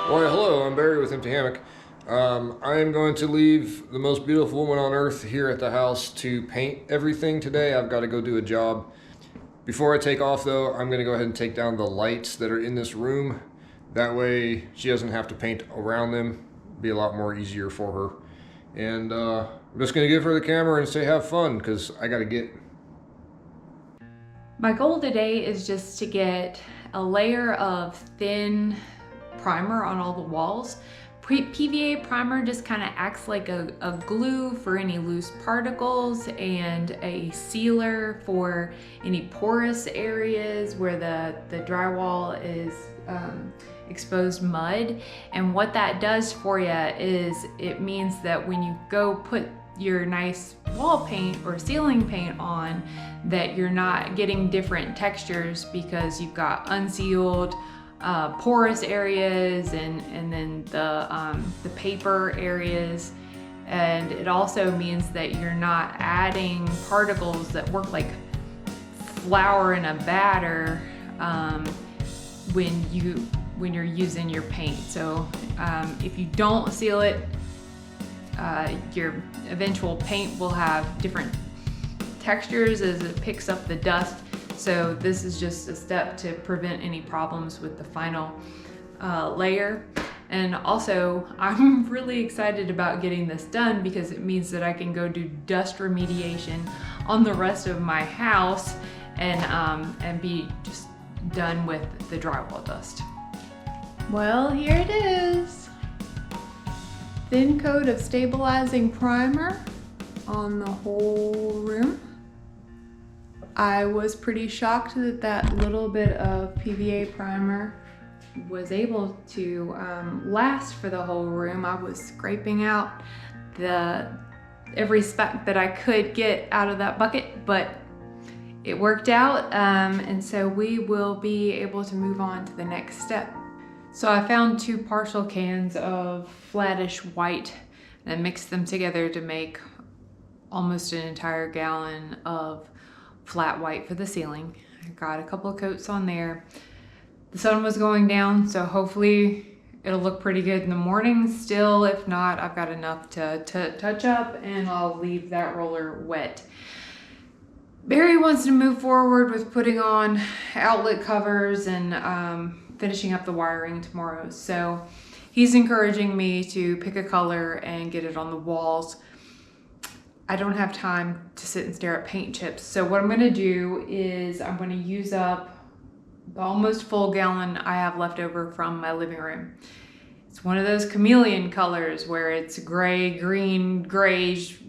Why, hello, I'm Barry with Empty Hammock. I am going to leave the most beautiful woman on earth here at the house to paint everything today. I've got to go do a job. Before I take off, though, I'm going to go ahead and take down the lights that are in this room. That way, she doesn't have to paint around them. It'll be a lot more easier for her. And I'm just going to give her the camera and say have fun, because I got to get. My goal today is just to get a layer of thin primer on all the walls. PVA primer just kind of acts like a glue for any loose particles and a sealer for any porous areas where the drywall is exposed mud. And what that does for you is it means that when you go put your nice wall paint or ceiling paint on, that you're not getting different textures because you've got unsealed porous areas and then the paper areas. And it also means that you're not adding particles that work like flour in a batter when you're using your paint. So if you don't seal it, your eventual paint will have different textures as it picks up the dust. So this is just a step to prevent any problems with the final layer. And also, I'm really excited about getting this done because it means that I can go do dust remediation on the rest of my house and be just done with the drywall dust. Well, here it is. Thin coat of stabilizing primer on the whole room. I was pretty shocked that that little bit of PVA primer was able to last for the whole room. I was scraping out every speck that I could get out of that bucket, but it worked out, and so we will be able to move on to the next step. So I found 2 partial cans of flattish white and mixed them together to make almost an entire gallon of flat white for the ceiling. I got a couple of coats on there. The sun was going down, so hopefully it'll look pretty good in the morning still. If not, I've got enough to touch up, and I'll leave that roller wet. Barry wants to move forward with putting on outlet covers and finishing up the wiring tomorrow. So he's encouraging me to pick a color and get it on the walls. I don't have time to sit and stare at paint chips. So what I'm gonna do is I'm gonna use up the almost full gallon I have left over from my living room. It's one of those chameleon colors where it's gray, green, grayish,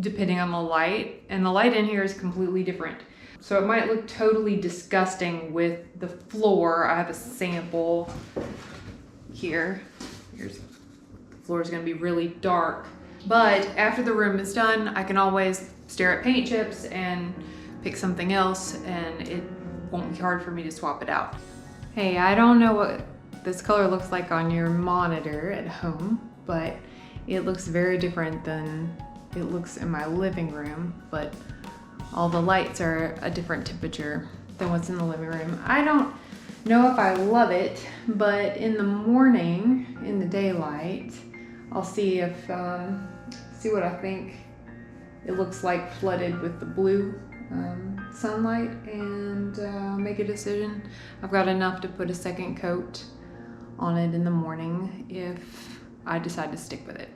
depending on the light. And the light in here is completely different. So it might look totally disgusting with the floor. I have a sample here. The floor is gonna be really dark. But after the room is done, I can always stare at paint chips and pick something else, and it won't be hard for me to swap it out. Hey, I don't know what this color looks like on your monitor at home, but it looks very different than it looks in my living room, but all the lights are a different temperature than what's in the living room. I don't know if I love it, but in the morning, in the daylight, I'll see what I think it looks like flooded with the blue sunlight, and make a decision. I've got enough to put a second coat on it in the morning if I decide to stick with it.